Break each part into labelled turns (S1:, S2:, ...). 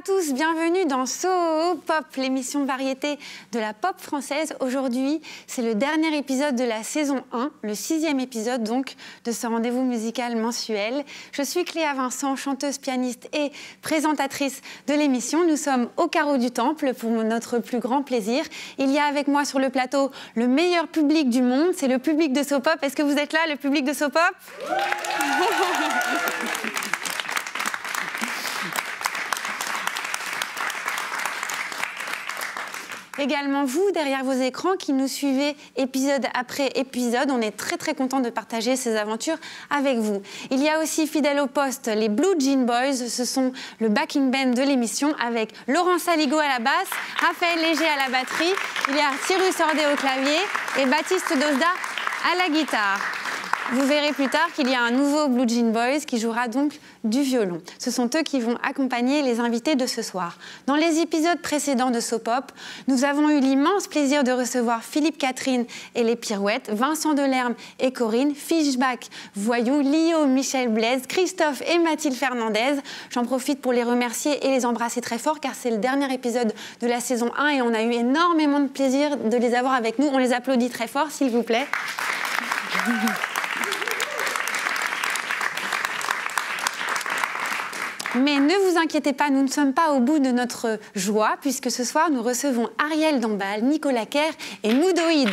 S1: tous, bienvenue dans So Pop, l'émission variété de la pop française. Aujourd'hui, c'est le dernier épisode de la saison 1, le 6e épisode donc de ce rendez-vous musical mensuel. Je suis Cléa Vincent, chanteuse, pianiste et présentatrice de l'émission. Nous sommes au Carreau du Temple pour notre plus grand plaisir. Il y a avec moi sur le plateau le meilleur public du monde, c'est le public de So Pop. Est-ce que vous êtes là, le public de So Pop? Également vous, derrière vos écrans, qui nous suivez épisode après épisode. On est très content de partager ces aventures avec vous. Il y a aussi fidèle au poste les Blue Jean Boys. Ce sont le backing band de l'émission avec Laurent Saligo à la basse, Raphaël Léger à la batterie, il y a Cyrus Ordet au clavier et Baptiste Dosda à la guitare. Vous verrez plus tard qu'il y a un nouveau Blue Jean Boys qui jouera donc du violon. Ce sont eux qui vont accompagner les invités de ce soir. Dans les épisodes précédents de So Pop, nous avons eu l'immense plaisir de recevoir Philippe Catherine et les Pirouettes, Vincent Delerme et Corinne, Fishback, Voyou, Lio, Michel Blaise, Christophe et Mathilde Fernandez. J'en profite pour les remercier et les embrasser très fort car c'est le dernier épisode de la saison 1 et on a eu énormément de plaisir de les avoir avec nous. On les applaudit très fort, s'il vous plaît. Mais ne vous inquiétez pas, nous ne sommes pas au bout de notre joie, puisque ce soir, nous recevons Ariel Dombal, Nicolas Kerr et Moodoïd.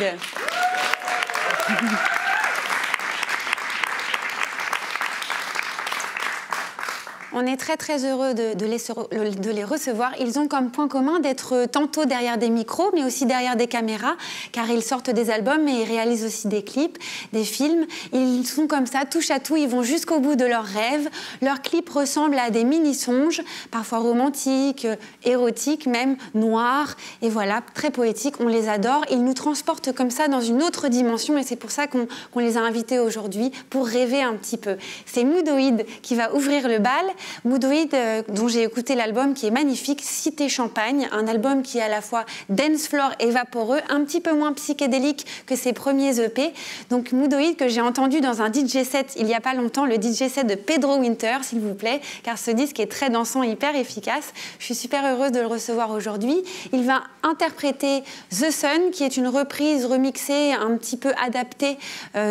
S1: On est très heureux de les recevoir. Ils ont comme point commun d'être tantôt derrière des micros, mais aussi derrière des caméras, car ils sortent des albums et ils réalisent aussi des clips, des films. Ils sont comme ça, touche à tout, ils vont jusqu'au bout de leurs rêves. Leurs clips ressemblent à des mini-songes, parfois romantiques, érotiques, même noirs. Et voilà, très poétiques, on les adore. Ils nous transportent comme ça dans une autre dimension et c'est pour ça qu'on les a invités aujourd'hui, pour rêver un petit peu. C'est Moodoïd qui va ouvrir le bal. Moodoïd, dont j'ai écouté l'album qui est magnifique, Cité Champagne, un album qui est à la fois dance floor et vaporeux, un petit peu moins psychédélique que ses premiers EP. Donc Moodoïd que j'ai entendu dans un DJ set il y a pas longtemps, le DJ set de Pedro Winter, s'il vous plaît, car ce disque est très dansant, hyper efficace. Je suis super heureuse de le recevoir aujourd'hui. Il va interpréter The Sun, qui est une reprise remixée, un petit peu adaptée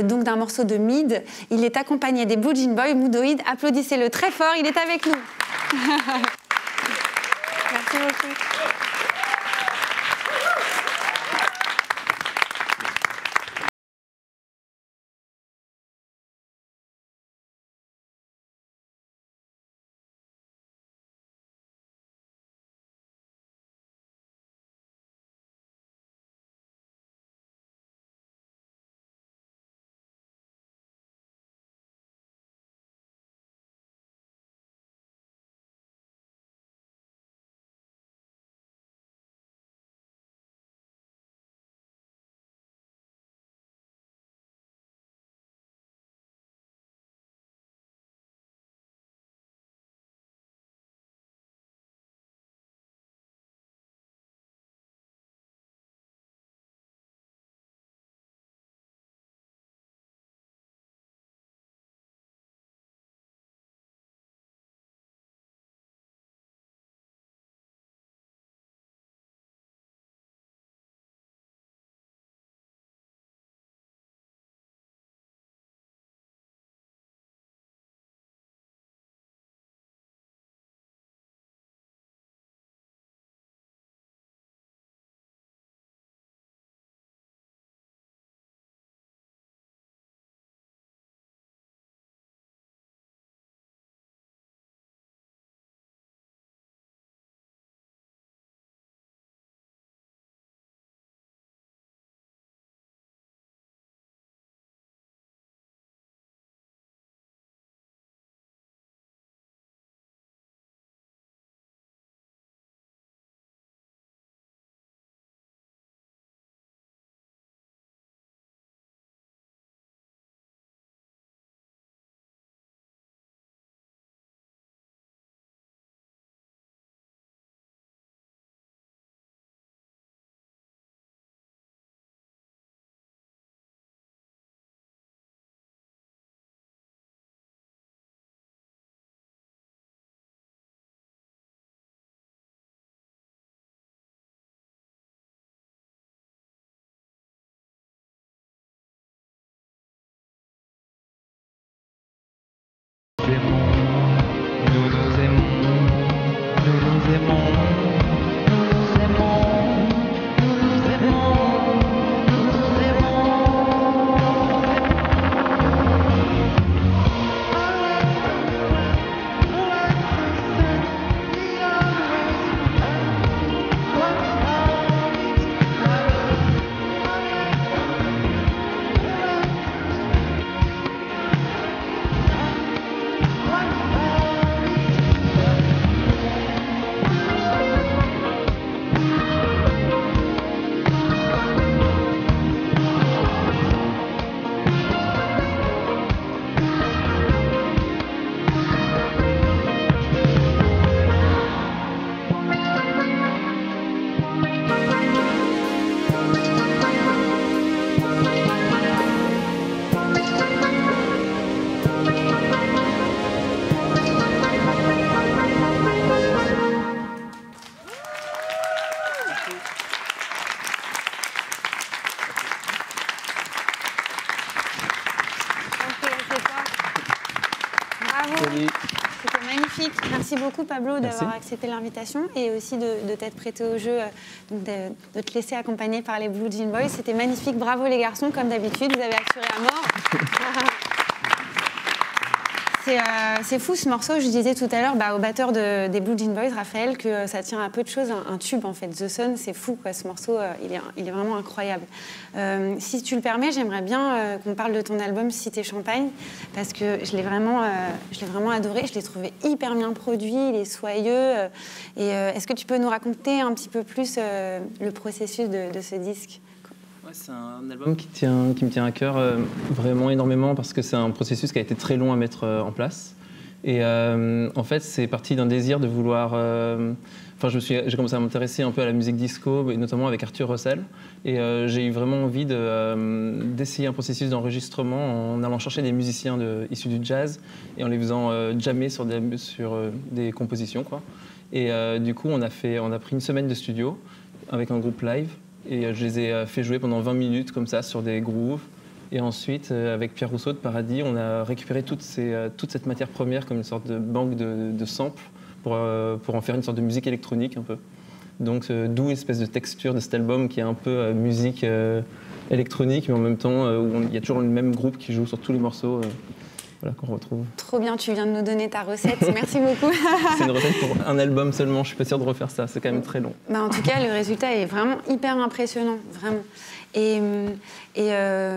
S1: donc d'un morceau de Mid. Il est accompagné des Blue Jean Boys. Moodoïd, applaudissez-le très fort, il est avec nous. Merci beaucoup. C'était magnifique. Merci beaucoup Pablo d'avoir accepté l'invitation et aussi de t'être prêté au jeu, de te laisser accompagner par les Blue Jean Boys. C'était magnifique. Bravo les garçons, comme d'habitude, vous avez assuré à mort. C'est fou ce morceau. Je disais tout à l'heure au batteur des Blue Jean Boys, Raphaël, que ça tient à peu de choses un tube en fait. The Sun, c'est fou quoi. Ce morceau, il est vraiment incroyable. Si tu le permets, j'aimerais bien qu'on parle de ton album Cité Champagne parce que je l'ai vraiment adoré. Je l'ai trouvé hyper bien produit, il est soyeux. Est-ce que tu peux nous raconter un petit peu plus le processus de ce disque?
S2: Ouais, c'est un album qui me tient à cœur vraiment énormément parce que c'est un processus qui a été très long à mettre en place. Et en fait, c'est parti d'un désir de vouloir... j'ai commencé à m'intéresser un peu à la musique disco, et notamment avec Arthur Russell. Et j'ai eu vraiment envie d'essayer un processus d'enregistrement en allant chercher des musiciens issus du jazz et en les faisant jammer sur des compositions, quoi. Et du coup, on a pris une semaine de studio avec un groupe live. Et je les ai fait jouer pendant 20 minutes comme ça sur des grooves. Et ensuite, avec Pierre Rousseau de Paradis, on a récupéré toute cette matière première comme une sorte de banque de samples pour en faire une sorte de musique électronique un peu. Donc d'où une espèce de texture de cet album qui est un peu musique électronique, mais en même temps où il y a toujours le même groupe qui joue sur tous les morceaux. Voilà, qu'on retrouve.
S1: Trop bien, tu viens de nous donner ta recette. Merci beaucoup.
S2: C'est une recette pour un album seulement, je suis pas sûre de refaire ça, c'est quand même très long.
S1: En tout cas, le résultat est vraiment hyper impressionnant, vraiment. Et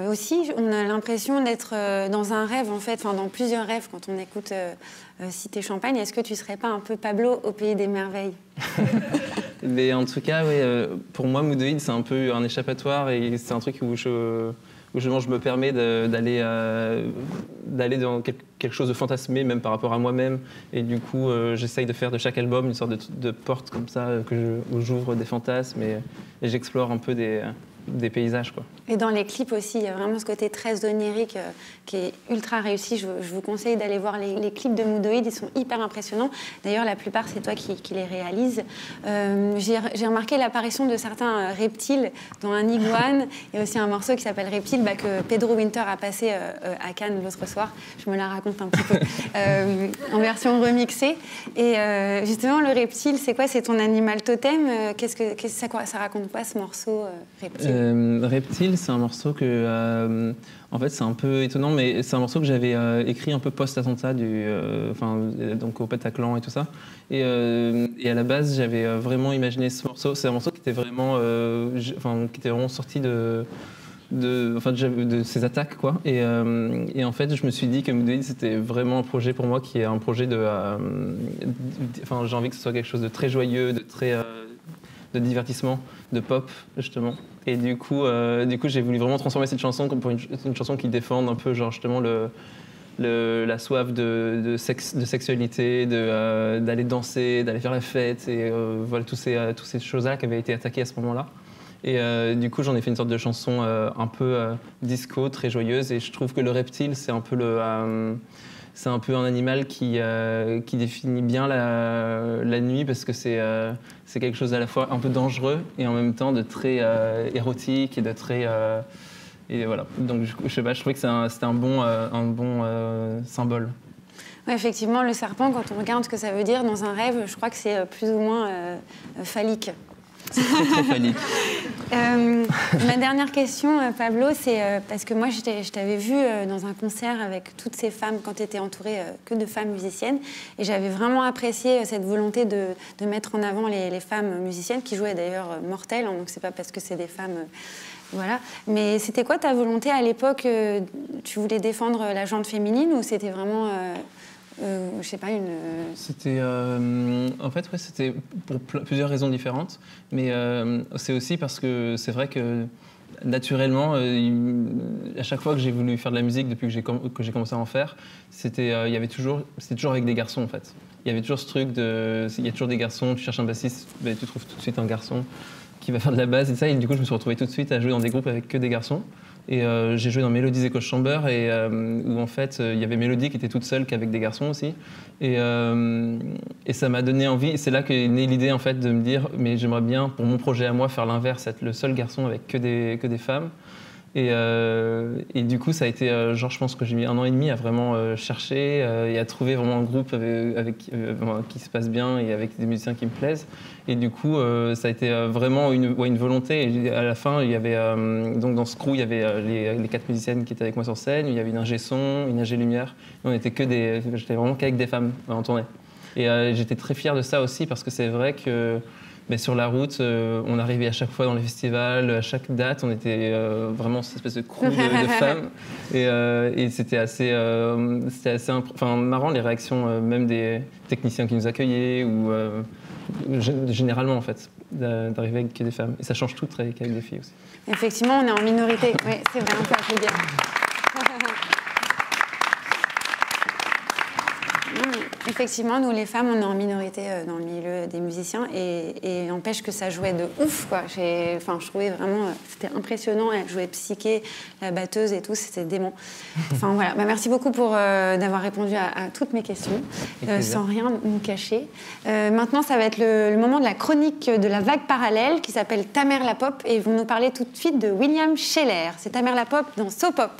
S1: aussi, on a l'impression d'être dans un rêve, en fait, dans plusieurs rêves quand on écoute Cité Champagne. Est-ce que tu serais pas un peu Pablo au pays des merveilles?
S2: Mais en tout cas, pour moi, Moodoïd, c'est un peu un échappatoire et c'est un truc où je me permets d'aller dans quelque chose de fantasmé, même par rapport à moi-même. Et du coup, j'essaye de faire de chaque album une sorte de porte comme ça, où j'ouvre des fantasmes et j'explore un peu des paysages, quoi.
S1: Et dans les clips aussi, il y a vraiment ce côté très onirique qui est ultra réussi. Je vous conseille d'aller voir les clips de Moodoïd, ils sont hyper impressionnants. D'ailleurs, la plupart, c'est toi qui les réalises. J'ai remarqué l'apparition de certains reptiles dans un iguane. Il y a aussi un morceau qui s'appelle Reptile que Pedro Winter a passé à Cannes l'autre soir. Je me la raconte un petit peu en version remixée. Et justement, le reptile, c'est quoi? C'est ton animal totem? Ça raconte quoi ce morceau, Reptile?
S2: Reptile, c'est un morceau que, en fait, c'est un peu étonnant, mais c'est un morceau que j'avais écrit un peu post-attentat, donc au Bataclan et tout ça. Et à la base, j'avais vraiment imaginé ce morceau. C'est un morceau qui était vraiment sorti de ces attaques, quoi. Et en fait, je me suis dit que Moodoïd, c'était vraiment un projet pour moi qui est un projet j'ai envie que ce soit quelque chose de très joyeux, de divertissement, de pop, justement. Et du coup, j'ai voulu vraiment transformer cette chanson comme pour une chanson qui défende un peu, genre, justement, la soif de sexualité, d'aller danser, d'aller faire la fête, et voilà, toutes ces choses-là qui avaient été attaquées à ce moment-là. Et du coup, j'en ai fait une sorte de chanson un peu disco, très joyeuse, et je trouve que le reptile, c'est un peu un animal qui définit bien la nuit parce que c'est quelque chose à la fois un peu dangereux et en même temps de très érotique et de très... et voilà. Donc je sais pas, je trouvais que c'était un bon symbole.
S1: Ouais, effectivement, le serpent, quand on regarde ce que ça veut dire dans un rêve, je crois que c'est plus ou moins phallique.
S2: C'est très, très phallique.
S1: Ma dernière question, Pablo, c'est parce que moi, je t'avais vu dans un concert avec toutes ces femmes, quand tu étais entourée que de femmes musiciennes, et j'avais vraiment apprécié cette volonté de mettre en avant les femmes musiciennes, qui jouaient d'ailleurs Mortel, hein, donc c'est pas parce que c'est des femmes... Voilà. Mais c'était quoi ta volonté à l'époque? Tu voulais défendre la gente féminine ou c'était vraiment... je sais pas,
S2: C'était... en fait, ouais, c'était pour plusieurs raisons différentes. Mais c'est aussi parce que c'est vrai que, naturellement, à chaque fois que j'ai voulu faire de la musique, depuis que j'ai commencé à en faire, c'était toujours avec des garçons, en fait. Il y avait toujours ce truc il y a toujours des garçons, tu cherches un bassiste, ben, tu trouves tout de suite un garçon. qui va faire de la basse et ça. Et du coup, je me suis retrouvé tout de suite à jouer dans des groupes avec que des garçons. Et j'ai joué dans Mélodies Echo Chamber où en fait il y avait Mélodie qui était toute seule qu'avec des garçons aussi. Et ça m'a donné envie. C'est là qu'est née l'idée en fait de me dire mais j'aimerais bien pour mon projet à moi faire l'inverse, être le seul garçon avec que des femmes. Et du coup, ça a été genre, je pense que j'ai mis 1 an et demi à vraiment chercher et à trouver vraiment un groupe qui se passe bien et avec des musiciens qui me plaisent. Et du coup, ça a été vraiment une volonté. Et à la fin, il y avait donc dans ce crew, il y avait les 4 musiciennes qui étaient avec moi sur scène. Il y avait une ingé son, une ingé lumière. Et j'étais vraiment qu'avec des femmes en tournée. Et j'étais très fier de ça aussi parce que c'est vrai que mais sur la route, on arrivait à chaque fois dans les festivals, à chaque date, on était vraiment cette espèce de crew de femmes. Et c'était assez marrant les réactions même des techniciens qui nous accueillaient, ou généralement en fait, d'arriver avec des femmes. Et ça change tout avec des filles aussi.
S1: Effectivement, on est en minorité, oui, c'est vrai, on peut applaudir. Effectivement, nous les femmes, on est en minorité dans le milieu des musiciens et n'empêche que ça jouait de ouf, quoi. Je trouvais vraiment, c'était impressionnant. Elle jouait Psyché, la batteuse et tout, c'était dément. Enfin voilà, merci beaucoup d'avoir répondu à toutes mes questions, sans rien nous cacher. Maintenant, ça va être le moment de la chronique de la vague parallèle qui s'appelle Ta mère la pop et ils vont nous parler tout de suite de William Sheller. C'est Ta mère la pop dans So Pop.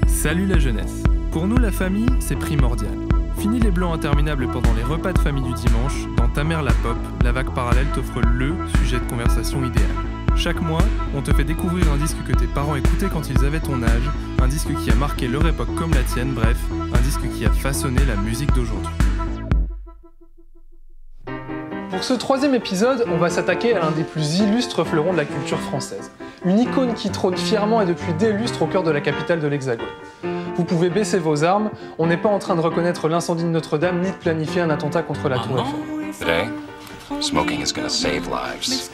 S3: Salut la jeunesse. Pour nous, la famille, c'est primordial. Fini les blancs interminables pendant les repas de famille du dimanche, dans Ta mère la pop, la vague parallèle t'offre le sujet de conversation idéal. Chaque mois, on te fait découvrir un disque que tes parents écoutaient quand ils avaient ton âge, un disque qui a marqué leur époque comme la tienne, bref, un disque qui a façonné la musique d'aujourd'hui.
S4: Pour ce 3e épisode, on va s'attaquer à l'un des plus illustres fleurons de la culture française. Une icône qui trône fièrement et depuis des lustres au cœur de la capitale de l'Hexagone. Vous pouvez baisser vos armes, on n'est pas en train de reconnaître l'incendie de Notre-Dame ni de planifier un attentat contre la Tour Eiffel.
S5: Today, smoking is gonna save lives.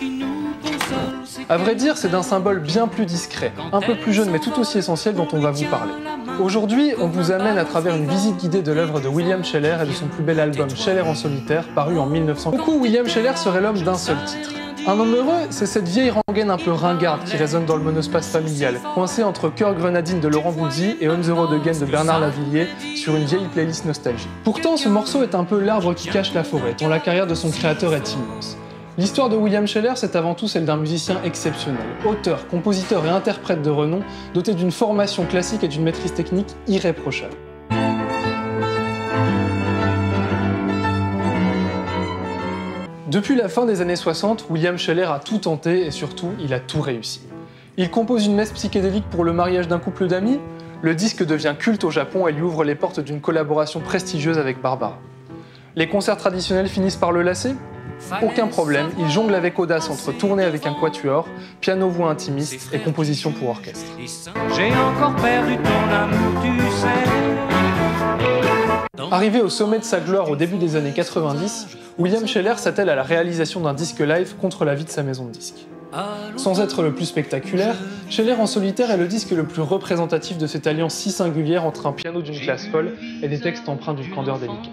S4: À vrai dire, c'est d'un symbole bien plus discret, un peu plus jeune mais tout aussi essentiel dont on va vous parler. Aujourd'hui, on vous amène à travers une visite guidée de l'œuvre de William Sheller et de son plus bel album Sheller en solitaire, paru en 1900. Beaucoup, William Sheller serait l'homme d'un seul titre. Un homme heureux, c'est cette vieille rengaine un peu ringarde qui résonne dans le monospace familial, coincée entre Cœur grenadine de Laurent Voulzy et On the Road Again de Bernard Lavilliers sur une vieille playlist nostalgie. Pourtant, ce morceau est un peu l'arbre qui cache la forêt, tant la carrière de son créateur est immense. L'histoire de William Sheller, c'est avant tout celle d'un musicien exceptionnel, auteur, compositeur et interprète de renom, doté d'une formation classique et d'une maîtrise technique irréprochable. Depuis la fin des années 60, William Sheller a tout tenté et surtout, il a tout réussi. Il compose une messe psychédélique pour le mariage d'un couple d'amis, le disque devient culte au Japon et lui ouvre les portes d'une collaboration prestigieuse avec Barbara. Les concerts traditionnels finissent par le lasser ? Aucun problème, il jongle avec audace entre tournée avec un quatuor, piano-voix intimiste et composition pour orchestre.
S6: J'ai encore perdu ton amour, tu sais.
S4: Arrivé au sommet de sa gloire au début des années 90, William Sheller s'attelle à la réalisation d'un disque live contre l'avis de sa maison de disques. Sans être le plus spectaculaire, Sheller en solitaire est le disque le plus représentatif de cette alliance si singulière entre un piano d'une classe folle et des textes empreints d'une candeur délicate.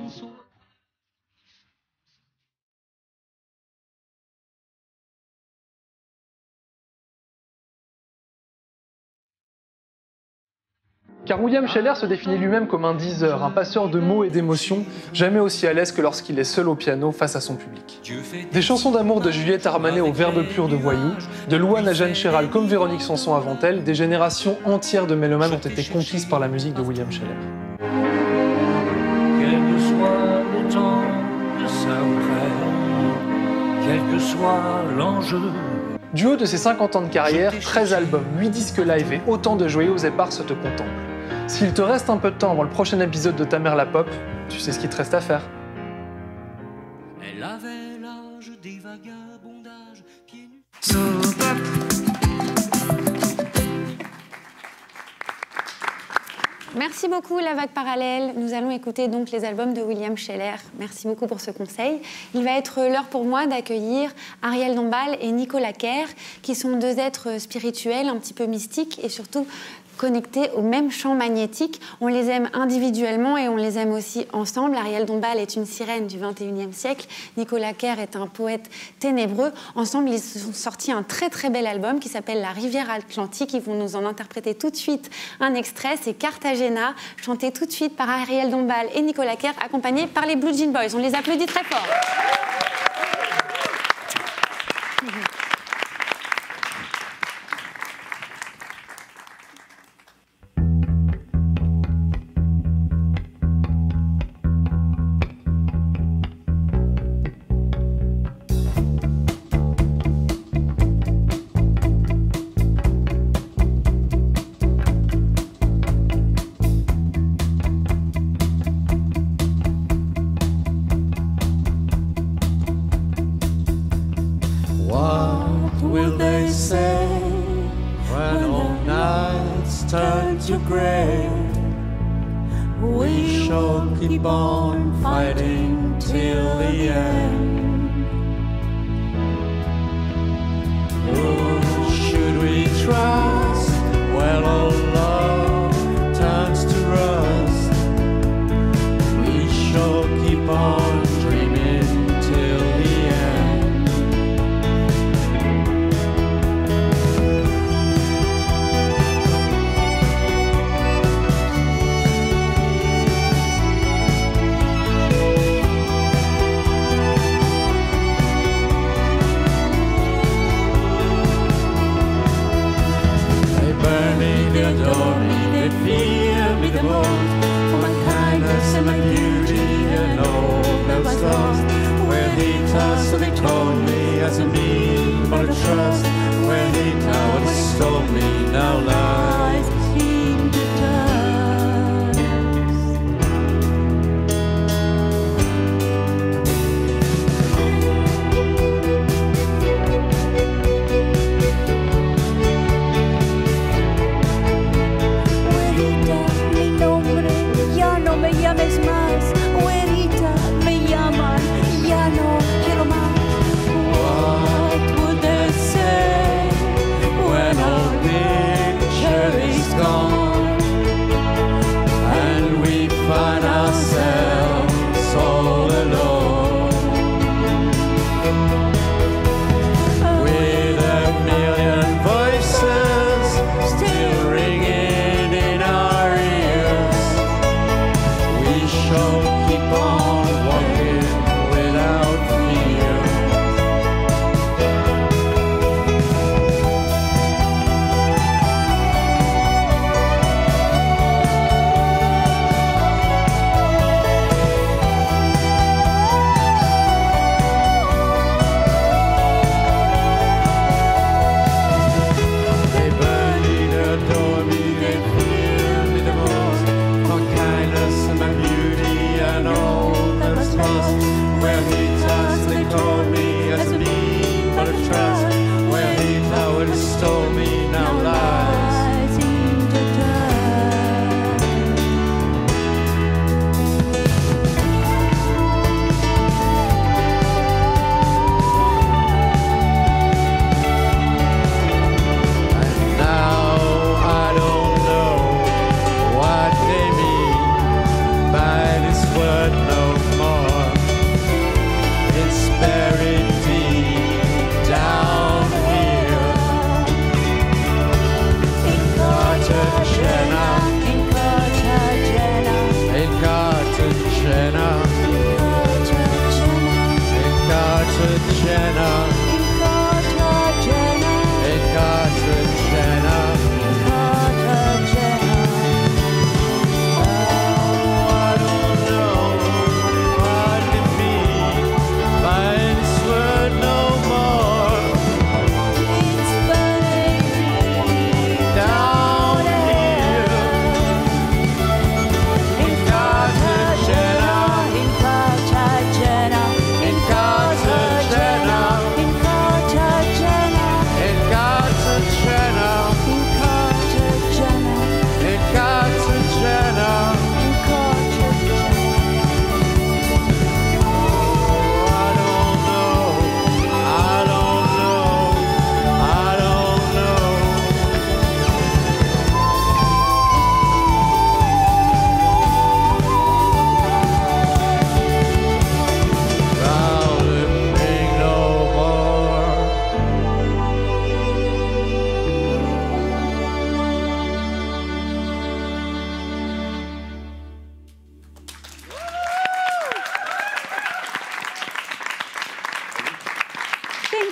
S4: Car William Sheller se définit lui-même comme un diseur, un passeur de mots et d'émotions, jamais aussi à l'aise que lorsqu'il est seul au piano face à son public. Des chansons d'amour de Juliette Armanet au verbe pur de Voyou, de Louane à Jeanne Chéral comme Véronique Sanson avant elle, des générations entières de mélomanes ont été conquises par la musique de William Sheller.
S6: Quel que soit le temps de sa quel que soit l'enjeu.
S4: Du haut de ses 50 ans de carrière, 13 albums, 8 disques live et autant de joyaux éparses te contemplent. S'il te reste un peu de temps avant le prochain épisode de Ta mère la pop, tu sais ce qu'il te reste à faire.
S6: Elle avait l'âge des vagabondages, pieds nus.
S1: Merci beaucoup, la vague parallèle. Nous allons écouter donc les albums de William Sheller. Merci beaucoup pour ce conseil. Il va être l'heure pour moi d'accueillir Ariel Dombal et Nicolas Kerr, qui sont deux êtres spirituels, un petit peu mystiques et surtout connectés au même champ magnétique. On les aime individuellement et on les aime aussi ensemble. Ariel Dombal est une sirène du XXIe siècle. Nicolas Kerr est un poète ténébreux. Ensemble, ils ont sorti un très très bel album qui s'appelle La Rivière Atlantique. Ils vont nous en interpréter tout de suite un extrait. C'est Cartagena, chanté tout de suite par Ariel Dombal et Nicolas Kerr, accompagné par les Blue Jean Boys. On les applaudit très fort.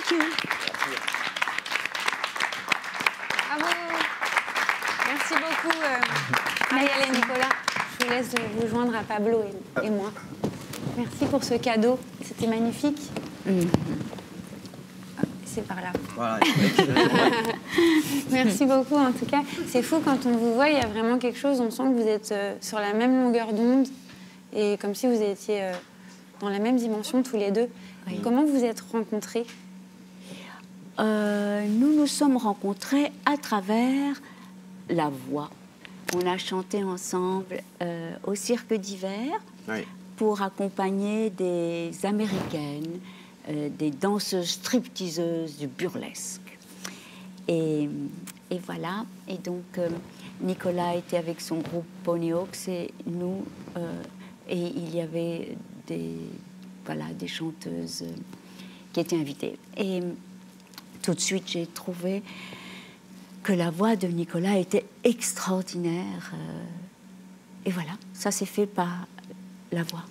S7: Thank you.
S1: Bravo. Merci beaucoup, Ariel et Nicolas. Je vous laisse vous joindre à Pablo et moi. Merci pour ce cadeau. C'était magnifique. C'est par là.
S8: Voilà.
S1: Merci beaucoup, en tout cas. C'est fou, quand on vous voit, il y a vraiment quelque chose, on sent que vous êtes sur la même longueur d'onde et comme si vous étiez dans la même dimension tous les deux. Oui. Comment vous êtes rencontrés?
S7: Nous nous sommes rencontrés à travers la voix. On a chanté ensemble au Cirque d'hiver pour accompagner des Américaines, des danseuses stripteaseuses du burlesque. Et voilà. Et donc, Nicolas était avec son groupe Ponyhawks et nous, et il y avait des chanteuses qui étaient invitées. Et tout de suite, j'ai trouvé que la voix de Nicolas était extraordinaire. Et voilà, ça s'est fait par la voix.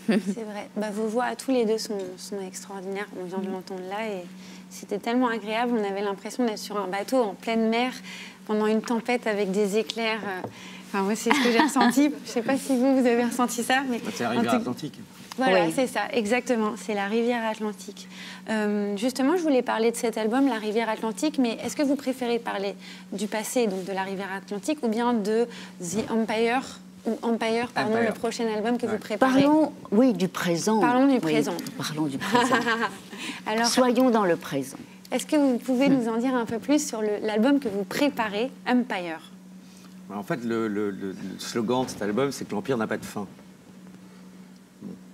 S1: C'est vrai. Vos voix à tous les deux sont extraordinaires. On vient de l'entendre là et c'était tellement agréable. On avait l'impression d'être sur un bateau en pleine mer pendant une tempête avec des éclairs. Enfin, moi, c'est ce que j'ai ressenti. Je ne sais pas si vous avez ressenti ça. Mais
S8: c'est la rivière Atlantique.
S1: Voilà, c'est ça, exactement. C'est la rivière Atlantique. Justement, je voulais parler de cet album, La rivière Atlantique, mais est-ce que vous préférez parler du passé, donc de la rivière Atlantique, ou bien de The Empire, ou Empire, pardon, le prochain album que vous préparez?
S7: Parlons, du présent.
S1: Parlons du présent.
S7: Parlons du présent.
S1: Alors,
S7: soyons dans le présent.
S1: Est-ce que vous pouvez nous en dire un peu plus sur l'album que vous préparez, Empire?
S8: En fait, le slogan de cet album, c'est que l'Empire n'a pas de fin.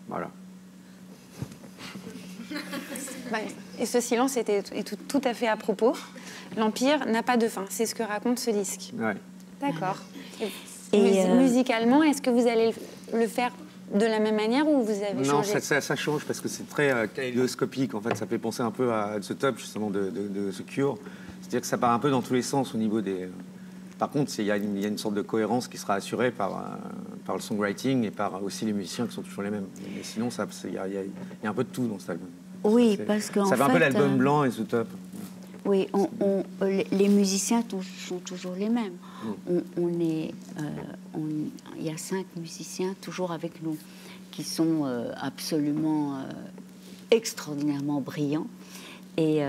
S8: Voilà.
S1: Et ce silence est tout à fait à propos. L'Empire n'a pas de fin, c'est ce que raconte ce disque.
S8: Ouais.
S1: D'accord. Et musicalement, est-ce que vous allez le faire de la même manière ou vous avez changé?
S8: Non, ça change parce que c'est très kaléidoscopique. En fait, ça fait penser un peu à The Top, justement, de The Cure. C'est-à-dire que ça part un peu dans tous les sens au niveau des... Par contre, il y a une sorte de cohérence qui sera assurée par le songwriting et par aussi les musiciens qui sont toujours les mêmes. Mais sinon, il y a un peu de tout dans cet album.
S7: Oui, parce qu'en fait...
S8: Ça fait un peu l'album blanc et The Top.
S7: Oui, les musiciens sont toujours les mêmes. Il y a 5 musiciens toujours avec nous qui sont absolument extraordinairement brillants. Et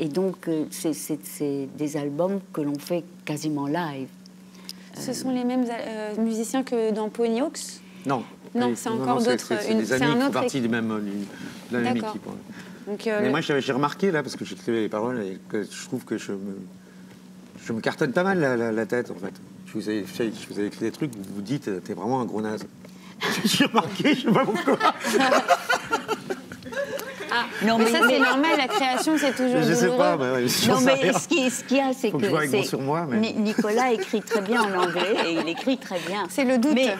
S7: donc, c'est des albums que l'on fait quasiment live.
S1: Ce sont les mêmes musiciens que dans Ponyhawks?
S8: Non.
S1: Non, c'est encore d'autres.
S8: C'est des amis qui font partie de la même équipe.
S1: Donc,
S8: mais moi, j'ai remarqué, là, parce que j'écrivais les paroles, et que je trouve que je me cartonne pas mal la tête, en fait. Je vous ai écrit des trucs, vous vous dites, t'es vraiment un gros naze. J'ai remarqué, je sais pas pourquoi.
S1: Non, mais ça, c'est normal, la création, c'est toujours douloureux.
S8: Je sais pas, mais
S7: non, mais ce qu'il y a, c'est que
S8: sur moi, mais...
S7: Nicolas écrit très bien en anglais et il écrit très bien.
S1: C'est le doute.
S7: Mais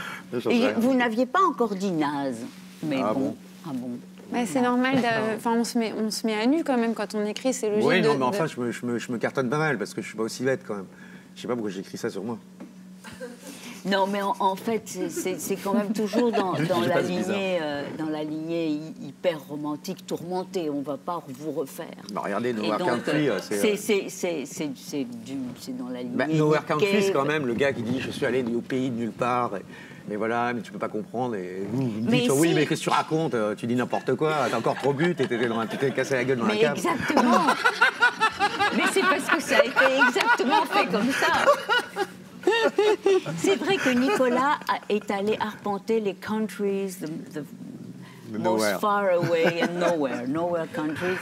S7: vous n'aviez pas encore dit naze. Mais bon. Ah bon.
S1: C'est normal, on se met à nu quand même quand on écrit, c'est logique.
S8: Oui, non, mais enfin, je me cartonne pas mal parce que je suis pas aussi bête quand même. Je sais pas pourquoi j'ai écrit ça sur moi.
S7: Non, mais en fait, c'est quand même toujours dans la lignée hyper romantique, tourmentée. On ne va pas vous refaire.
S8: Regardez Nowhere Country.
S7: C'est dans la lignée.
S8: Nowhere Country, c'est quand même le gars qui dit « Je suis allé au pays de nulle part ». Mais voilà, mais tu peux pas comprendre. Et vous me dites, oui, mais qu'est-ce que tu racontes? Tu dis n'importe quoi, t'as encore trop bu, t'étais cassé la gueule dans la cave.
S7: Exactement. Mais c'est parce que ça a été exactement fait comme ça. C'est vrai que Nicolas est allé arpenter les countries, the most far away and nowhere country.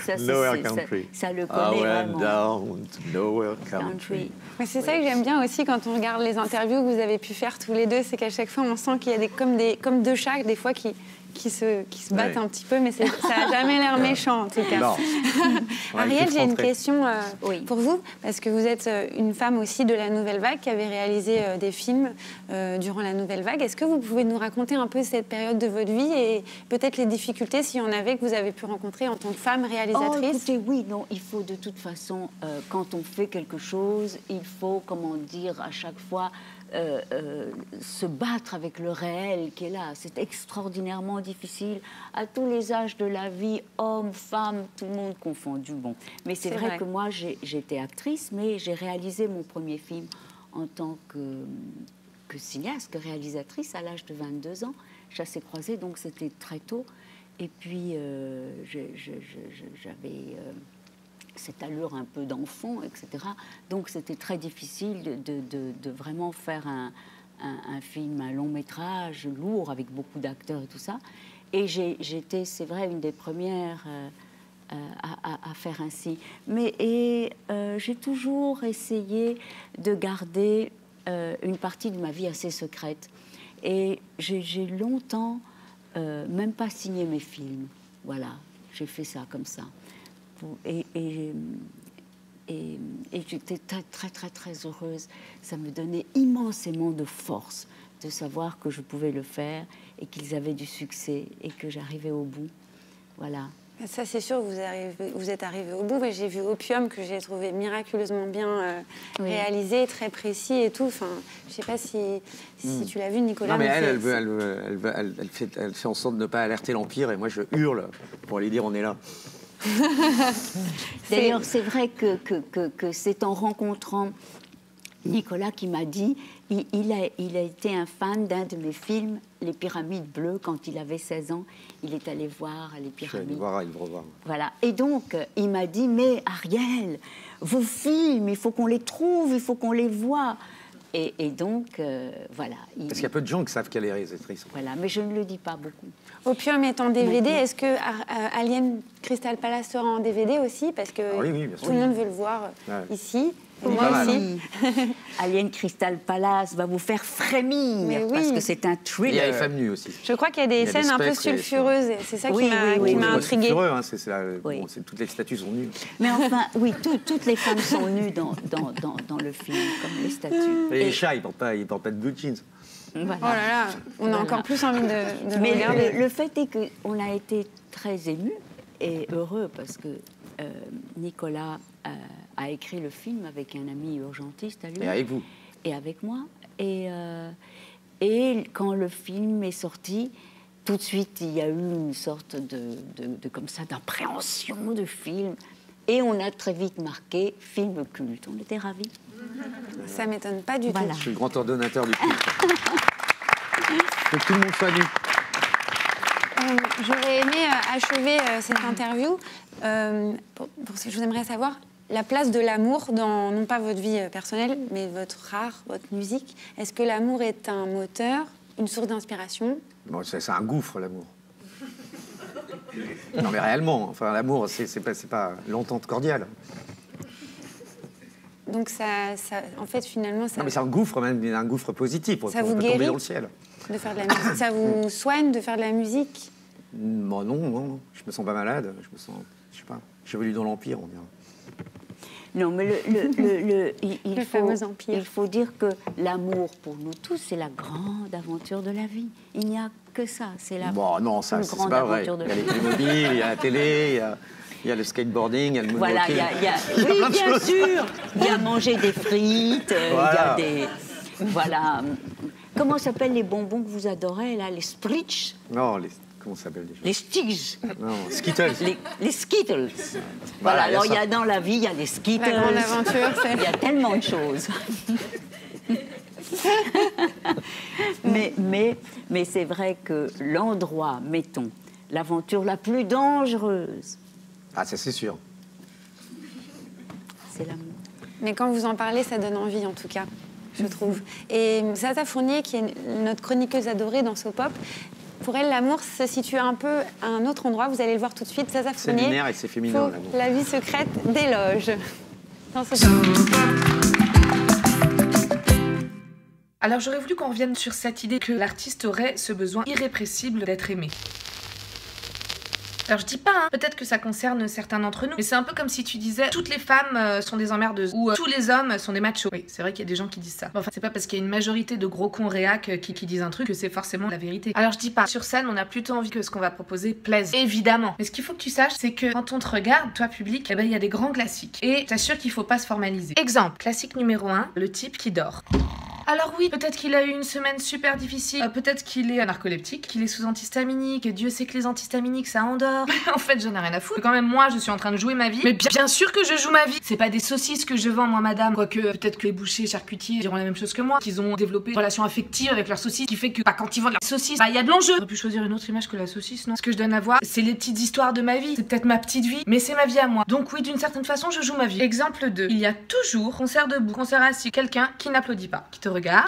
S7: Ça le connaît vraiment.
S8: Down to nowhere country.
S1: Mais c'est ça que j'aime bien aussi quand on regarde les interviews que vous avez pu faire tous les deux, c'est qu'à chaque fois on sent qu'il y a comme deux chats des fois qui se battent un petit peu, mais ça n'a jamais l'air méchant en tout cas. Ariel, j'ai une question pour vous, parce que vous êtes une femme aussi de la Nouvelle Vague qui avait réalisé des films durant la Nouvelle Vague. Est-ce que vous pouvez nous raconter un peu cette période de votre vie et peut-être les difficultés, s'il y en avait, que vous avez pu rencontrer en tant que femme réalisatrice?
S7: Écoutez, oui, non, il faut de toute façon, quand on fait quelque chose, il faut, comment dire, à chaque fois se battre avec le réel qui est là. C'est extraordinairement difficile à tous les âges de la vie, hommes, femmes, tout le monde confondu. Bon. Mais c'est vrai que moi, j'étais actrice, mais j'ai réalisé mon premier film en tant que cinéaste, que réalisatrice à l'âge de 22 ans. Chassé-croisé, donc c'était très tôt. Et puis, j'avais cette allure un peu d'enfant, etc. Donc, c'était très difficile de vraiment faire un film, un long métrage lourd, avec beaucoup d'acteurs et tout ça. Et j'étais, c'est vrai, une des premières à faire ainsi. Mais j'ai toujours essayé de garder une partie de ma vie assez secrète. Et j'ai longtemps même pas signé mes films. Voilà, j'ai fait ça comme ça. Et j'étais très heureuse. Ça me donnait immensément de force de savoir que je pouvais le faire et qu'ils avaient du succès et que j'arrivais au bout. Voilà.
S1: Ça, c'est sûr, vous êtes arrivé au bout. J'ai vu Opium, que j'ai trouvé miraculeusement bien réalisé, très précis et tout. Enfin, je ne sais pas si tu l'as vu, Nicolas.
S8: Non, mais elle fait en sorte de ne pas alerter l'Empire, et moi, je hurle pour lui dire on est là.
S7: D'ailleurs, c'est vrai que c'est en rencontrant Nicolas qui m'a dit, il a été un fan d'un de mes films, Les Pyramides Bleues, quand il avait 16 ans. Il est allé voir Les Pyramides. Je suis allé voir à Ivre-Voir. Voilà. Et donc, il m'a dit, mais Ariel, vos films, il faut qu'on les trouve, il faut qu'on les voit. Et donc, voilà.
S8: Parce qu'il y a peu de gens qui savent qu'elle est réalisatrice.
S7: Voilà, mais je ne le dis pas beaucoup.
S1: Opium est en DVD. Est-ce que Alien Crystal Palace sera en DVD aussi? Parce que oui, tout le monde veut le voir ici. Moi aussi.
S7: Alien Crystal Palace va vous faire frémir parce que c'est un thriller.
S8: Il y a FM Nu aussi.
S1: Je crois qu'il y a des scènes un peu sulfureuses. C'est ça qui m'a intriguée.
S8: Sulfureux, hein, toutes les statues sont nues.
S7: Mais enfin, oui, toutes les femmes sont nues dans le film, comme les statues.
S8: Et les chats, ils portent pas de blue jeans.
S7: Voilà.
S1: Oh là là, on a encore plus envie de
S7: Mais
S1: regarder.
S7: Le fait est qu'on a été très émus et heureux parce que Nicolas a écrit le film avec un ami urgentiste à lui.
S8: Et avec vous.
S7: Et avec moi. Et quand le film est sorti, tout de suite, il y a eu une sorte comme ça d'appréhension de film. Et on a très vite marqué film culte. On était ravis.
S1: Ça ne m'étonne pas du tout.
S8: Je suis le grand ordonnateur du culte. Que tout le monde soit nu.
S1: J'aurais aimé achever cette interview. Je vous aimerais savoir la place de l'amour dans, non pas votre vie personnelle, mais votre art, votre musique. Est-ce que l'amour est un moteur, une source d'inspiration?
S8: Bon, c'est un gouffre, l'amour. Non, mais réellement, enfin, l'amour, c'est pas l'entente cordiale.
S1: Donc en fait, finalement, ça...
S8: Non, mais c'est un gouffre, même un gouffre positif.
S1: Ça vous guérit tomber dans le ciel. De faire de la musique. Ça vous soigne de faire de la musique?
S8: Bon, non. Je me sens pas malade. Je sais pas. J'évolue dans l'Empire, on dirait.
S7: Non, mais il faut dire que l'amour, pour nous tous, c'est la grande aventure de la vie. Il n'y a que ça. C'est la
S8: non, ça, c'est pas vrai. Il y a les Playmobil, il y a la télé, il y a le skateboarding, il y a le moonwalking.
S7: Voilà, oui, bien sûr. Il y a manger des frites, il y a des... Voilà. Comment s'appellent les bonbons que vous adorez, là? Les Spritz?
S8: Non, comment ça s'appelle déjà?
S7: Les Stigs.
S8: Non, Skittles.
S7: Les Skittles. Voilà, alors il y a dans la vie, il y a les Skittles.
S1: La grande aventure, c'est...
S7: Il y a tellement de choses. mais c'est vrai que l'endroit, mettons, l'aventure la plus dangereuse...
S8: Ah, ça c'est sûr.
S7: C'est l'amour.
S1: Mais quand vous en parlez, ça donne envie, en tout cas, je trouve. Et Zaza Fournier, qui est notre chroniqueuse adorée dans Sopop, pour elle, l'amour se situe un peu à un autre endroit. Vous allez le voir tout de suite. Zaza Fournier,
S8: c'est lunaire et c'est féminin, l'amour.
S1: La vie secrète d'éloge. Dans Sopop.
S9: Alors j'aurais voulu qu'on revienne sur cette idée que l'artiste aurait ce besoin irrépressible d'être aimé. Alors je dis pas, peut-être que ça concerne certains d'entre nous, mais c'est un peu comme si tu disais toutes les femmes sont des emmerdeuses ou tous les hommes sont des machos. Oui, c'est vrai qu'il y a des gens qui disent ça. Bon, enfin, c'est pas parce qu'il y a une majorité de gros cons réac qui disent un truc que c'est forcément la vérité. Alors je dis pas, sur scène on a plutôt envie que ce qu'on va proposer plaise, évidemment. Mais ce qu'il faut que tu saches, c'est que quand on te regarde, toi public, eh ben il y a des grands classiques. Et je t'assure qu'il faut pas se formaliser. Exemple, classique numéro 1, le type qui dort. Alors oui, peut-être qu'il a eu une semaine super difficile, peut-être qu'il est narcoleptique, qu'il est sous antihistaminique, Dieu sait que les antihistaminiques ça endort. En fait, j'en ai rien à foutre. Quand même, moi, je suis en train de jouer ma vie. Mais bien sûr que je joue ma vie. C'est pas des saucisses que je vends, moi, madame. Quoique, peut-être que les bouchers, charcutiers diront la même chose que moi, qu'ils ont développé une relation affective avec leurs saucisses, qui fait que quand ils vendent la saucisse, il y a de l'enjeu. J'aurais pu choisir une autre image que la saucisse, non? Ce que je donne à voir, c'est les petites histoires de ma vie. C'est peut-être ma petite vie, mais c'est ma vie à moi. Donc oui, d'une certaine façon, je joue ma vie. Exemple 2. Il y a toujours, concert debout, concert assis, quelqu'un qui n'applaudit pas, qui te regarde,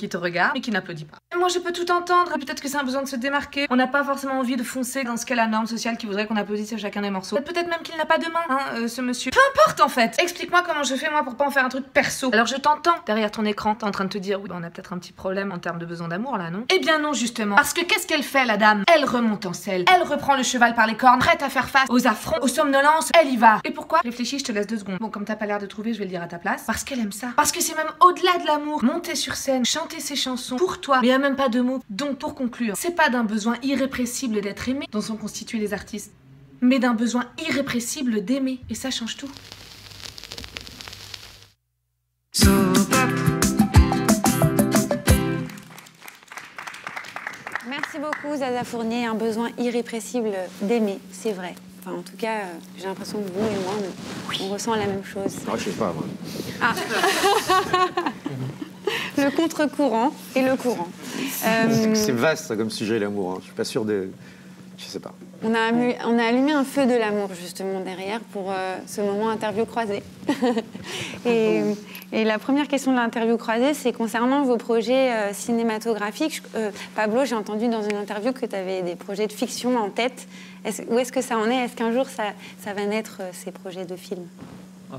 S9: mais qui n'applaudit pas. Et moi, je peux tout entendre. Peut-être que c'est un besoin de se démarquer. On n'a pas forcément envie de foncer dans ce qu'est la norme sociale qui voudrait qu'on applaudisse à chacun des morceaux. Peut-être même qu'il n'a pas de main, ce monsieur. Peu importe, en fait. Explique-moi comment je fais, moi, pour pas en faire un truc perso. Alors, je t'entends derrière ton écran. T'es en train de te dire, oui, on a peut-être un petit problème en termes de besoin d'amour, là, non? Eh bien, non, justement. Parce que qu'est-ce qu'elle fait, la dame? Elle remonte en selle. Elle reprend le cheval par les cornes, prête à faire face aux affronts, aux somnolences. Elle y va. Et pourquoi? Réfléchis, je te laisse 2 secondes. Bon, comme t'as pas l'air de trouver, je vais le dire à ta place. Parce qu'elle aime ça. Parce que c'est même au-delà de l'amour. Monter sur scène, chanter ses chansons pour toi, mais il y a même pas de mots. Donc, pour conclure, c'est pas d'un besoin irrépressible d'être aimé dont sont constitués les artistes, mais d'un besoin irrépressible d'aimer. Et ça change tout.
S1: Merci beaucoup, Zaza Fournier. Un besoin irrépressible d'aimer, c'est vrai. Enfin, en tout cas, j'ai l'impression que vous et moi, on ressent la même chose.
S8: Ah, je sais pas, moi.
S1: Ah. Le contre-courant et le courant.
S8: C'est vaste, ça, comme sujet, l'amour. Hein. Je suis pas sûr de... Je sais pas.
S1: On a allumé un feu de l'amour, justement, derrière, pour ce moment interview croisée. et la première question de l'interview croisée, c'est concernant vos projets cinématographiques. Pablo, j'ai entendu dans une interview que tu avais des projets de fiction en tête. Où est-ce que ça en est? Est-ce qu'un jour, ça va naître, ces projets de films?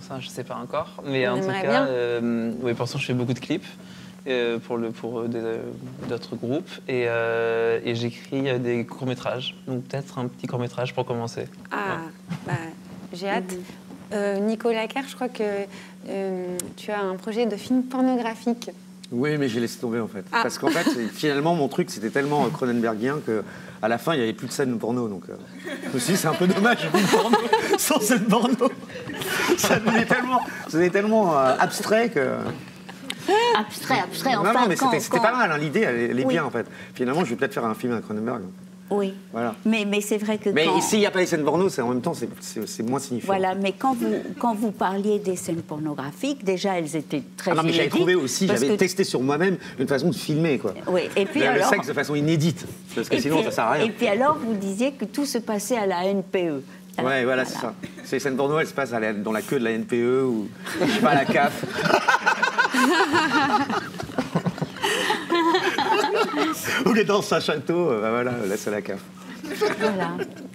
S2: Ça, je sais pas encore. Mais en tout cas, oui, pour l'instant, je fais beaucoup de clips. Pour d'autres groupes et j'écris des courts-métrages, donc peut-être un petit court-métrage pour commencer.
S1: Ah, bah, j'ai hâte. Nicolas Kerr, je crois que tu as un projet de film pornographique.
S8: Oui, mais j'ai laissé tomber en fait. Parce qu'en fait, finalement, mon truc, c'était tellement Cronenbergien qu'à la fin, il n'y avait plus de scène porno. Donc, je me suis dit, c'est un peu dommage, porno, sans scène porno. Ça devenait tellement abstrait que...
S7: Abstrait, enfin.
S8: Non, mais c'était pas mal, hein. L'idée, elle est bien, en fait. Finalement, je vais peut-être faire un film à Cronenberg.
S7: Oui, voilà. Mais c'est vrai que
S8: mais s'il n'y a pas les scènes porno, en même temps, c'est moins signifiant.
S7: Voilà, mais quand vous parliez des scènes pornographiques, déjà, elles étaient très inédites.
S8: Non, mais j'avais trouvé aussi, j'avais testé sur moi-même une façon de filmer, quoi.
S7: Oui, et puis
S8: le sexe de façon inédite, parce que sinon, ça sert à rien.
S7: Et puis alors, vous disiez que tout se passait à la NPE.
S8: Ouais, voilà, c'est ça. Ces scènes porno, elles se passent dans la queue de la NPE ou, je sais pas, à la CAF. Ou dans un château, voilà, là c'est la CAF.
S1: Voilà.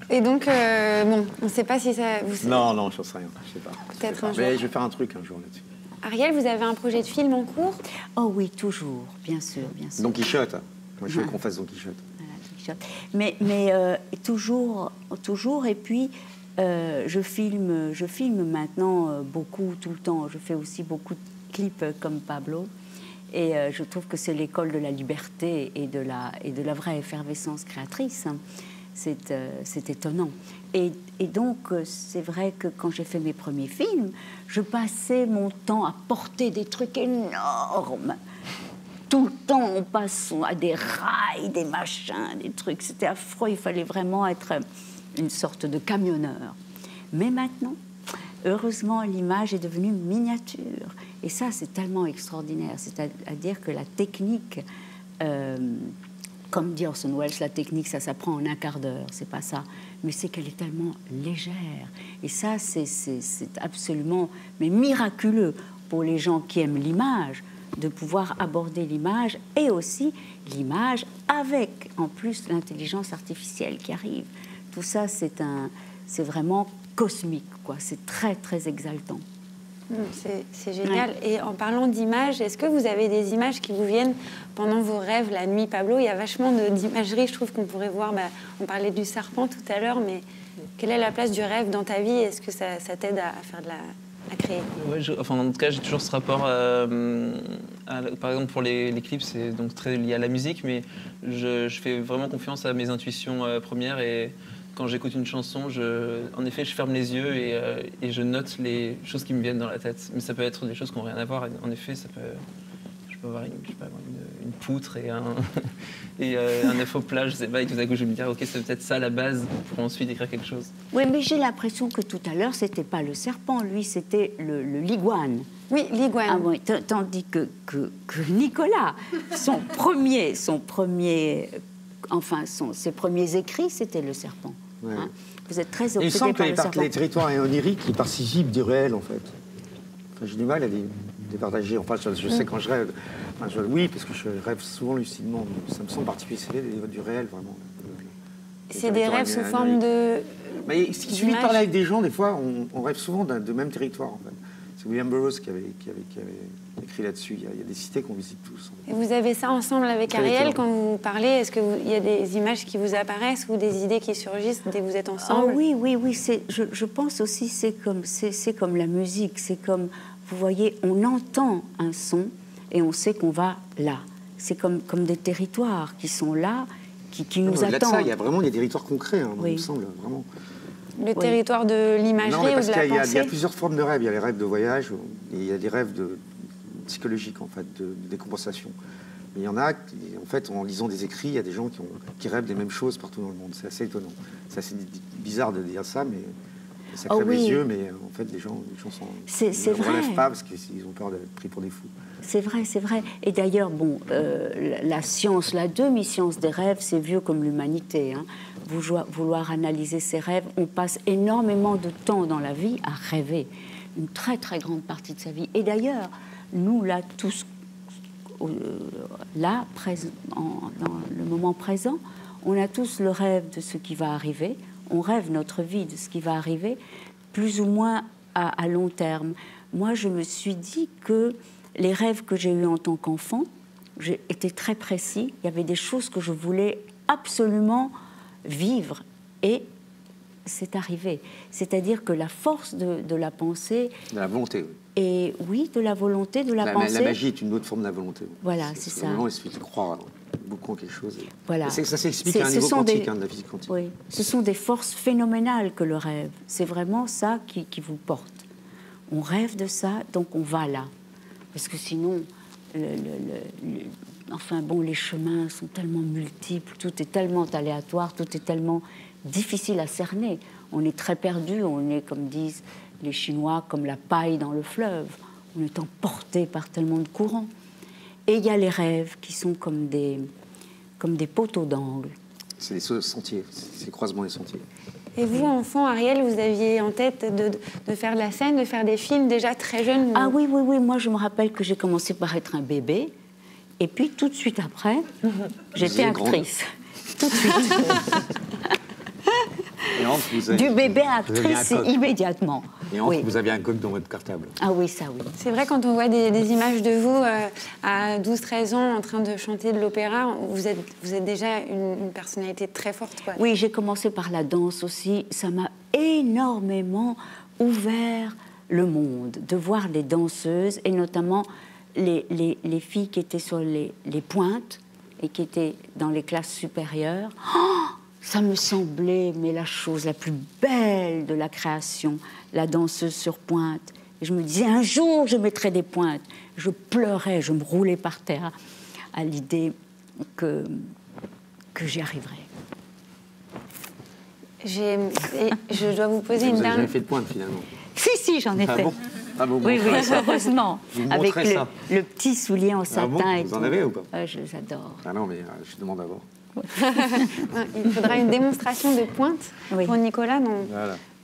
S1: Et donc, bon, on ne sait pas si ça...
S8: Non, je ne sais rien, je sais pas.
S1: Peut-être un jour.
S8: Mais je vais faire un truc un jour là-dessus.
S1: Ariel, vous avez un projet de film en cours?
S7: Oh oui, toujours, bien sûr.
S8: Don Quichotte. Moi, je veux qu'on fasse Don Quichotte.
S7: Voilà, Don Quichotte. Mais toujours, et puis... je filme maintenant beaucoup, tout le temps. Je fais aussi beaucoup de clips comme Pablo. Et je trouve que c'est l'école de la liberté et de la vraie effervescence créatrice. Hein. C'est étonnant. Et donc, c'est vrai que quand j'ai fait mes premiers films, je passais mon temps à porter des trucs énormes. Tout le temps, on passe à des rails, des machins, des trucs. C'était affreux. Il fallait vraiment être une sorte de camionneur. Mais maintenant, heureusement, l'image est devenue miniature. Et ça, c'est tellement extraordinaire. C'est-à-dire que la technique, comme dit Orson Welles, la technique, ça s'apprend en un quart d'heure. C'est pas ça. Mais c'est qu'elle est tellement légère. Et ça, c'est absolument miraculeux pour les gens qui aiment l'image, de pouvoir aborder l'image et aussi l'image avec, en plus, l'intelligence artificielle qui arrive. Tout ça, c'est vraiment cosmique, quoi. C'est très, très exaltant.
S1: C'est génial. Ouais. Et en parlant d'images, est-ce que vous avez des images qui vous viennent pendant vos rêves la nuit, Pablo? Il y a vachement d'imagerie, je trouve qu'on pourrait voir. On parlait du serpent tout à l'heure, mais quelle est la place du rêve dans ta vie? Est-ce que ça t'aide à faire à créer?
S2: Ouais, en tout cas, j'ai toujours ce rapport. Par exemple, pour les clips, c'est donc très lié à la musique, mais je fais vraiment confiance à mes intuitions premières et quand j'écoute une chanson, en effet, je ferme les yeux et je note les choses qui me viennent dans la tête. Mais ça peut être des choses qui n'ont rien à voir. En effet, ça peut... peux avoir une poutre et un œuf au plat, je sais pas, et tout à coup je vais me dire ok, c'est peut-être ça la base pour ensuite écrire quelque chose.
S7: Oui, mais j'ai l'impression que tout à l'heure c'était pas le serpent, lui c'était le l'iguane.
S1: Oui, l'iguane.
S7: Ah, oui, tandis que Nicolas, ses premiers écrits c'était le serpent.
S8: Ouais.
S7: Hein? Vous êtes très obsédé
S8: il semble
S7: par le serpent.
S8: que les territoires oniriques qui participent du réel en fait. Enfin, j'ai du mal à les départager. Enfin, je sais quand je rêve. Enfin, oui, parce que je rêve souvent lucidement. Mais ça me semble particulier du réel, vraiment.
S1: C'est des rêves sous forme de.
S8: Mais il suffit de parler avec des gens, des fois, on rêve souvent de même territoire. En fait. C'est William Burroughs qui avait écrit là-dessus. Il y a des cités qu'on visite tous.
S1: Et vous avez ça ensemble avec Ariel quand vous parlez. Est-ce qu'il y a des images qui vous apparaissent ou des idées qui surgissent dès que vous êtes ensemble?
S7: Oui. Je pense aussi c'est comme la musique. C'est comme, vous voyez, on entend un son et on sait qu'on va là. C'est comme des territoires qui sont là, qui nous attendent.
S8: Là de ça, il y a vraiment des territoires concrets, hein,
S7: oui.
S8: il me semble, vraiment.
S1: Le territoire de l'imagerie ou de la pensée?
S8: Il y a plusieurs formes de rêves. Il y a les rêves de voyage et il y a des rêves psychologiques, en fait, de décompensation. Mais il y en a, en fait, en lisant des écrits, il y a des gens qui rêvent des mêmes choses partout dans le monde. C'est assez étonnant. C'est assez bizarre de dire ça, mais ça crève les yeux. Mais en fait, les gens ne relèvent pas parce qu'ils ont peur d'être pris pour des fous.
S7: C'est vrai. Et d'ailleurs, bon, la science, la demi-science des rêves, c'est vieux comme l'humanité. Hein. Vouloir analyser ses rêves, on passe énormément de temps dans la vie à rêver. Une très, très grande partie de sa vie. Et d'ailleurs, nous, là, tous, dans le moment présent, on a tous le rêve de ce qui va arriver. On rêve notre vie de ce qui va arriver, plus ou moins à long terme. Moi, je me suis dit que les rêves que j'ai eus en tant qu'enfant étaient très précis. Il y avait des choses que je voulais absolument vivre. Et c'est arrivé. C'est-à-dire que la force de la pensée...
S8: De la volonté, oui.
S7: Et oui, de la volonté, de la pensée.
S8: La magie est une autre forme de la volonté.
S7: Voilà, c'est ça.
S8: Vraiment, il suffit de croire beaucoup en quelque chose.
S7: Voilà.
S8: Ça s'explique à un niveau quantique, de la physique quantique.
S7: Oui, ce sont des forces phénoménales que le rêve. C'est vraiment ça qui vous porte. On rêve de ça, donc on va là. Parce que sinon, les chemins sont tellement multiples, tout est tellement aléatoire, tout est tellement difficile à cerner. On est très perdu, on est, comme disent les Chinois, comme la paille dans le fleuve. On est emporté par tellement de courants. Et il y a les rêves qui sont comme des poteaux d'angle.
S8: C'est des sentiers, c'est les croisements des sentiers.
S1: Et vous, enfant, Ariel, vous aviez en tête de faire de la scène, de faire des films déjà très jeune?
S7: Ah oui, moi je me rappelle que j'ai commencé par être un bébé, et puis tout de suite après, j'étais actrice. Tout de suite. Du bébé à actrice immédiatement.
S8: Et ensuite, vous aviez un code dans votre cartable.
S7: Ah oui, ça oui.
S1: C'est vrai, quand on voit des images de vous à 12-13 ans en train de chanter de l'opéra, vous êtes déjà une personnalité très forte, quoi.
S7: Oui, j'ai commencé par la danse aussi. Ça m'a énormément ouvert le monde, de voir les danseuses, et notamment les filles qui étaient sur les pointes et qui étaient dans les classes supérieures. Oh, ça me semblait la chose la plus belle de la création, la danseuse sur pointe. Et je me disais, un jour, je mettrai des pointes. Je pleurais, je me roulais par terre à l'idée que j'y arriverais.
S1: Je dois vous poser une dernière...
S8: Vous n'avez jamais fait de pointe, finalement?
S7: Si, j'en ai fait.
S8: Bon
S7: oui, heureusement. Avec le petit soulier en satin.
S8: Bon,
S7: et
S8: vous
S7: tout.
S8: en avez ou pas?
S7: Je les adore.
S8: Ah non, mais je demande d'abord.
S1: Il faudra une démonstration de pointe pour Nicolas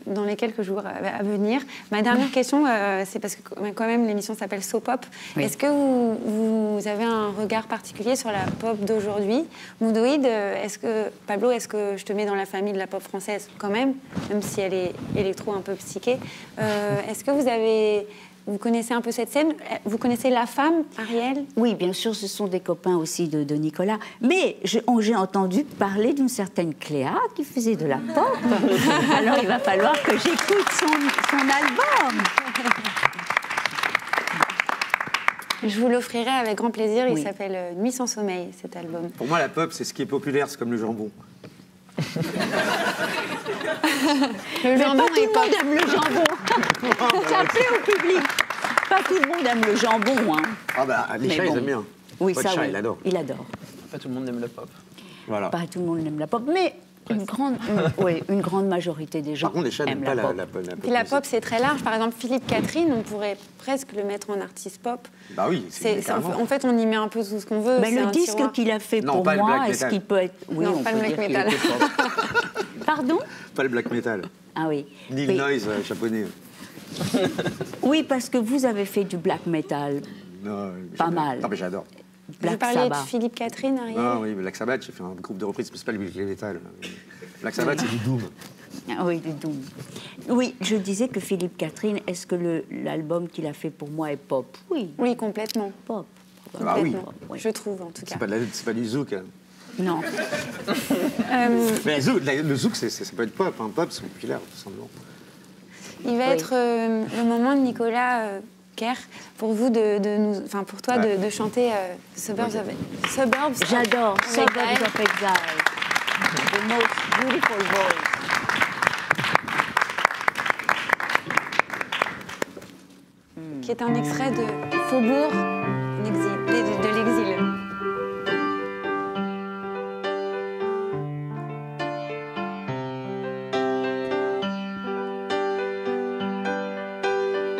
S1: dans les quelques jours à venir. Ma dernière question, c'est parce que quand même l'émission s'appelle So Pop. Oui. Est-ce que vous avez un regard particulier sur la pop d'aujourd'hui? Moodoïd, Pablo, est-ce que je te mets dans la famille de la pop française quand même si elle est électro un peu psyché? Est-ce que vous connaissez un peu cette scène? Vous connaissez La Femme, Ariel?
S7: Oui, bien sûr, ce sont des copains aussi de Nicolas. Mais j'ai entendu parler d'une certaine Cléa qui faisait de la pop. Alors il va falloir que j'écoute son album.
S1: Je vous l'offrirai avec grand plaisir. Il s'appelle Nuit sans sommeil, cet album.
S8: Pour moi, la pop, c'est ce qui est populaire, c'est comme le jambon.
S1: Le jambon
S7: tout le monde aime le jambon. Ça plaît au public. pas tout le monde aime le jambon. Hein.
S8: Ah bah, les chats, ils aiment bien.
S7: Oui,
S8: Votre
S7: ça,
S8: chat,
S7: oui.
S8: il adore.
S7: Il adore.
S2: Pas tout le monde aime la pop.
S8: Voilà.
S7: Pas tout le monde aime la pop, mais une grande majorité des gens
S8: Par contre, les chats
S7: aiment
S8: n'aiment pas
S7: la pop.
S1: Puis la pop, c'est très large. Par exemple, Philippe Catherine, on pourrait presque le mettre en artiste pop.
S8: Bah oui,
S1: en fait, on y met un peu tout ce qu'on veut.
S7: Mais le disque qu'il a fait pour moi, est-ce qu'il peut être...
S1: Oui, non, pas le black metal.
S7: Pardon?
S8: Pas le black metal.
S7: Ah oui.
S8: Ni le noise japonais.
S7: Oui, parce que vous avez fait du black metal.
S8: Non,
S7: pas mal.
S8: Non, mais j'adore.
S1: Vous parliez de Philippe Catherine, Ariel?
S8: Ah oui, Black Sabbath, j'ai fait un groupe de reprises, mais c'est pas le black metal. Black Sabbath, c'est du doom.
S7: Ah oui, du doom. Oui, je disais que Philippe Catherine, est-ce que l'album qu'il a fait pour moi est pop? Oui.
S1: Oui, complètement.
S7: Pop.
S8: Ah oui.
S1: Je trouve, en tout cas.
S8: C'est pas du zouk. Hein.
S7: Non.
S8: Mais le zouk, ça peut être pop. Hein. Pop, c'est populaire, tout simplement.
S1: Il va être le moment de Nicolas Kerr pour vous pour toi de chanter Suburbs of Suburbs.
S7: J'adore Suburbs of Exile. The most beautiful voice.
S1: Qui est un extrait de Faubourg de l'exil.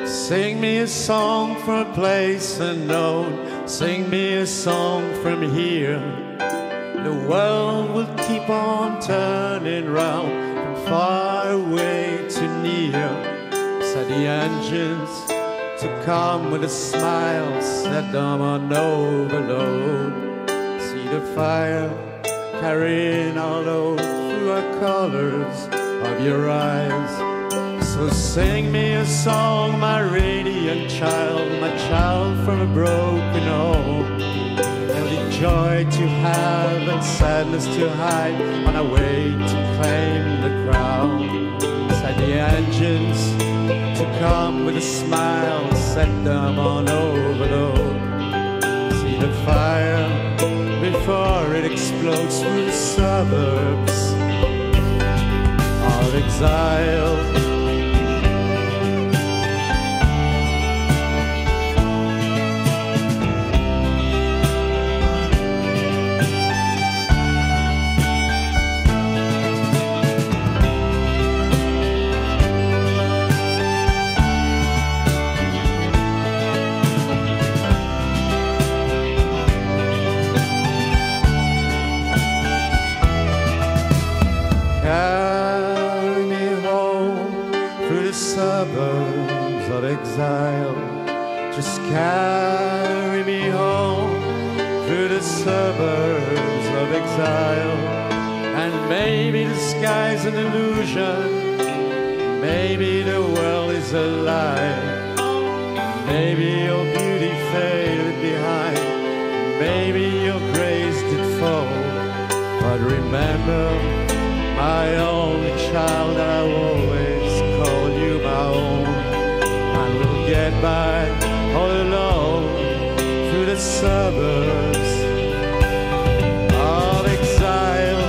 S10: Sing me a song from a place unknown. Sing me a song from here. The world will keep on turning round from far away to near. Said the engines to come with a smile, set them on overload. See the fire carrying our load through our colors of your eyes. So sing me a song, my radiant child, my child from a broken home. There'll be joy to have and sadness to hide on our way to claim the crown. Said the engines to come with a smile, set them on overload. See the fire before it explodes through the suburbs of exile. Carry me home through the suburbs of exile. Just carry me home through the suburbs of exile. And maybe the sky's an illusion, maybe the world is a lie. Maybe your beauty faded behind, maybe your grace did fall. But remember, my only child, I'll always call you my own. And we'll get by all alone through the suburbs of exile.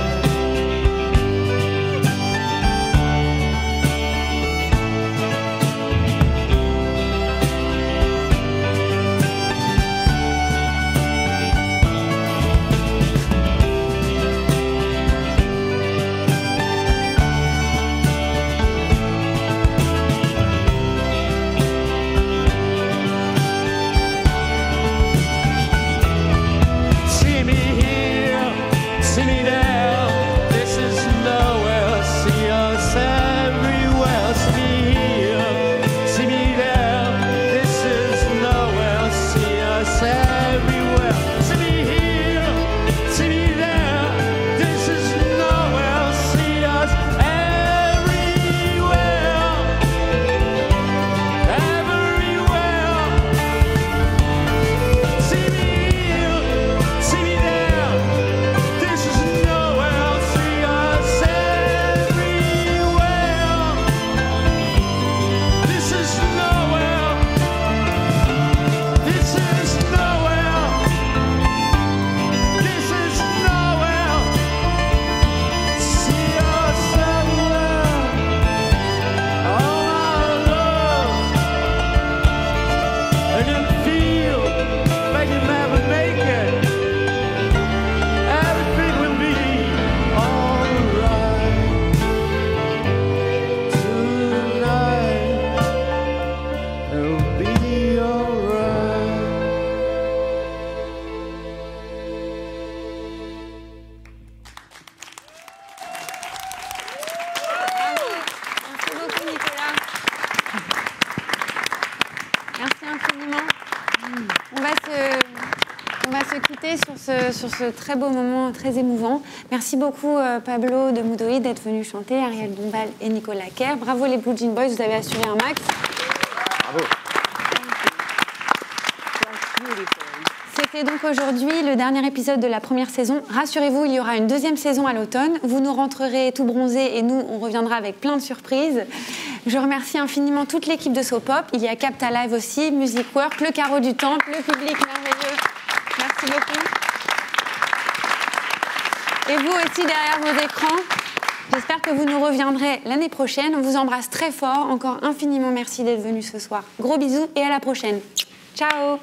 S1: quitter sur ce très beau moment, très émouvant. Merci beaucoup Pablo de Moudoï d'être venu chanter, Ariel Dombal et Nicolas Kerr. Bravo les Blue Jean Boys, vous avez assuré un max.
S8: Bravo.
S1: C'était donc aujourd'hui le dernier épisode de la première saison. Rassurez-vous, il y aura une deuxième saison à l'automne. Vous nous rentrerez tout bronzés et nous, on reviendra avec plein de surprises. Je remercie infiniment toute l'équipe de Soap Pop. Il y a Capta Live aussi, Music Work, le Carreau du Temple, le public merveilleux. Merci beaucoup. Et vous aussi derrière vos écrans. J'espère que vous nous reviendrez l'année prochaine. On vous embrasse très fort. Encore infiniment merci d'être venus ce soir. Gros bisous et à la prochaine. Ciao.